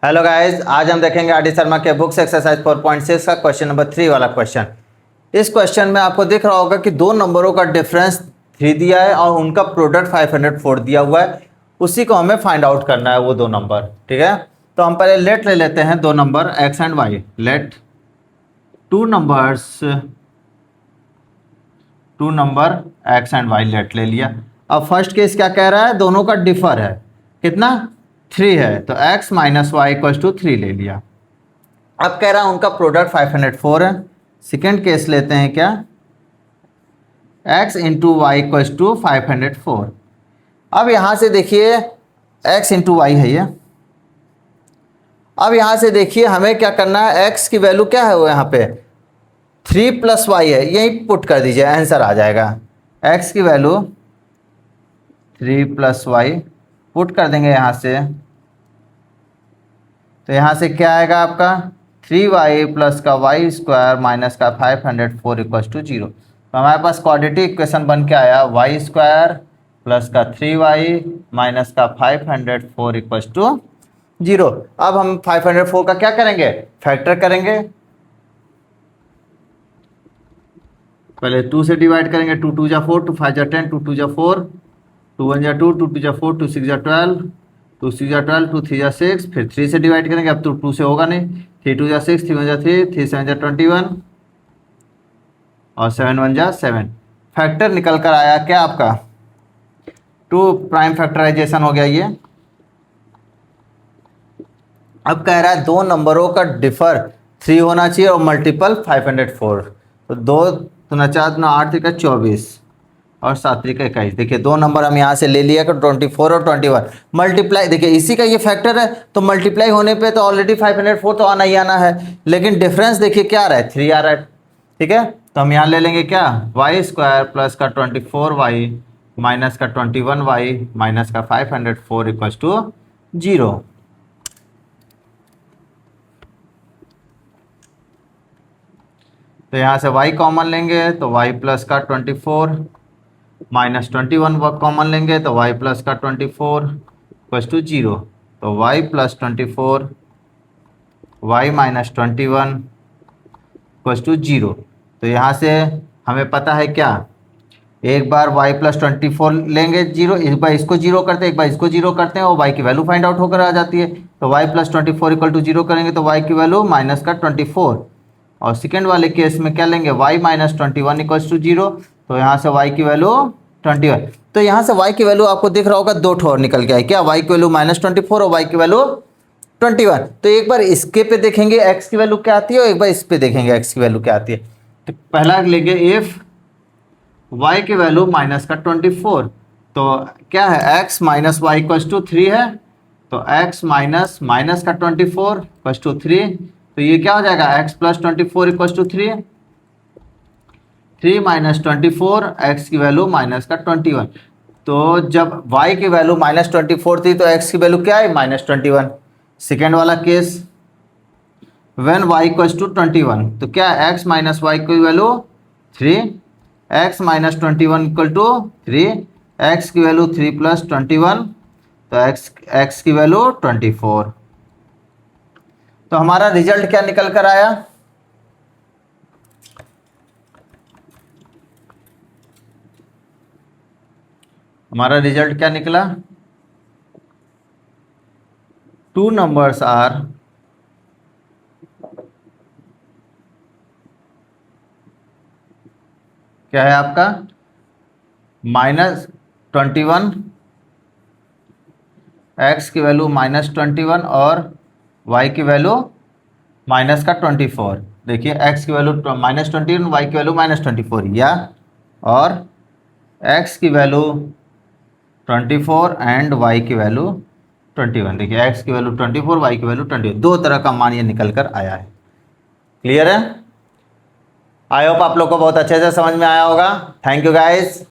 Hello guys, आज हम देखेंगे आर डी शर्मा के बुक्स एक्सरसाइज 4.6 का क्वेश्चन नंबर 3 वाला क्वेश्चन। इस क्वेश्चन में आपको दिख रहा होगा कि दो नंबरों का डिफरेंस 3 दिया है और उनका प्रोडक्ट 504 दिया हुआ है। उसी को हमें फाइंड आउट करना है, वो दो नंबर। ठीक है, तो हम पहले लेट ले लेते हैं दो number x and y. Let two number x and y let ले लिया। अब फर्स्ट केस क्या कह रहा है, दोनों का डिफर है कितना, 3 है, तो x minus y equal to 3 ले लिया। अब कह रहा है उनका प्रोडक्ट 504 है। सेकेंड केस लेते हैं क्या, x into y equal to 504। अब यहां से देखिए x इंटू वाई है ये। अब यहां से देखिए हमें क्या करना है, x की वैल्यू क्या है वो यहाँ पे 3 प्लस वाई है, यही पुट कर दीजिए, आंसर आ जाएगा। x की वैल्यू 3 प्लस वाई पुट कर देंगे यहाँ से, तो यहाँ से क्या आएगा आपका 3y प्लस का वाई स्क्वायर माइनस का 504 इक्वल टू 0। तो हमारे पास क्वाड्रेटिक इक्वेशन बन के आया वाई स्क्वायर प्लस का 3y माइनस का 504 इक्वल टू 0। अब हम 504 का क्या करेंगे, फैक्टर करेंगे। पहले 2 से डिवाइड करेंगे, 2 2 जा 4, 2 5 जा 10, 2 2 जा 4, 2 1 जा 2, 2 2 जा 4, 2 6 जा 12, 2 6 जा 12, 2 3 जा 6, फिर 3 से डिवाइड करेंगे। अब तो 2 से होगा नहीं, 3 2 जा 6, 3 1 जा 3, 3 7 जा 21 और 7 1 जा 7। फैक्टर निकल कर आया क्या आपका 2, प्राइम फैक्टराइजेशन हो गया ये। अब कह रहा है दो नंबरों का डिफर 3 होना चाहिए और मल्टीपल 504। तो 2 दूना 4 दूना 8 3 24 और 7 3 21। देखिए दो नंबर हम यहाँ से ले लिया 24 और 21। मल्टीप्लाई देखिए इसी का ये फैक्टर है, तो मल्टीप्लाई होने पे तो ऑलरेडी 504 तो आना ही आना है, लेकिन डिफरेंस देखिए क्या आ रहा है 3 आ रहा है। ठीक है, तो हम यहाँ ले लेंगे क्या वाई स्क्वायर प्लस का 24y माइनस का 21y माइनस का 504 इक्वल टू 0। तो यहाँ से y कॉमन लेंगे तो y प्लस का 24 माइनस 21 कॉमन लेंगे तो y प्लस का 24 इक्वल टू 0। तो y plus 24 y minus 21 equal to 0। तो यहाँ से हमें पता है क्या, एक बार y प्लस 24 लेंगे 0, एक बार इसको 0 करते हैं, एक बार इसको 0 करते हैं और y की वैल्यू फाइंड आउट होकर आ जाती है। तो y प्लस 24 इक्वल टू 0 करेंगे तो y की वैल्यू माइनस का 24। और सेकेंड वाले केस में क्या लेंगे y माइनस 21 इक्वल टू 0। तो यहाँ से y की वैल्यू 21। तो यहाँ से y की वैल्यू आपको दिख रहा होगा दो ठोर निकल के आई क्या, y की वैल्यू माइनस 24 और y की वैल्यू 21। तो एक बार इसके पे देखेंगे x की वैल्यू क्या आती है और एक बार इस पे देखेंगे x की वैल्यू क्या आती है। तो पहला लेंगे इफ y की वैल्यू माइनस का 24, तो क्या है x minus y equal to 3 है, तो x माइनस माइनस का 24 इक्वल टू 3। तो ये क्या हो जाएगा x plus 24 equal to 3, 3 minus 24, x की वैल्यू माइनस का 21। तो जब y की वैल्यू माइनस 24 थी तो x की वैल्यू क्या है माइनस 21। सेकेंड वाला case when y equal to 21, तो क्या x माइनस वाई की value 3, x minus 21 equal to 3, x की वैल्यू 3 प्लस 21, तो x की वैल्यू 24। तो हमारा रिजल्ट क्या निकल कर आया, हमारा रिजल्ट क्या निकला, टू नंबर्स आर क्या है आपका माइनस 21, x की वैल्यू माइनस 21 और y की वैल्यू माइनस का 24। देखिए x की वैल्यू माइनस 21, y की वैल्यू माइनस 24, या और x की वैल्यू 24 एंड y की वैल्यू 21। देखिए x की वैल्यू 24, y की वैल्यू 21, दो तरह का मान ये निकल कर आया है। क्लियर है, आई होप आप लोग को बहुत अच्छे से समझ में आया होगा। Thank you guys.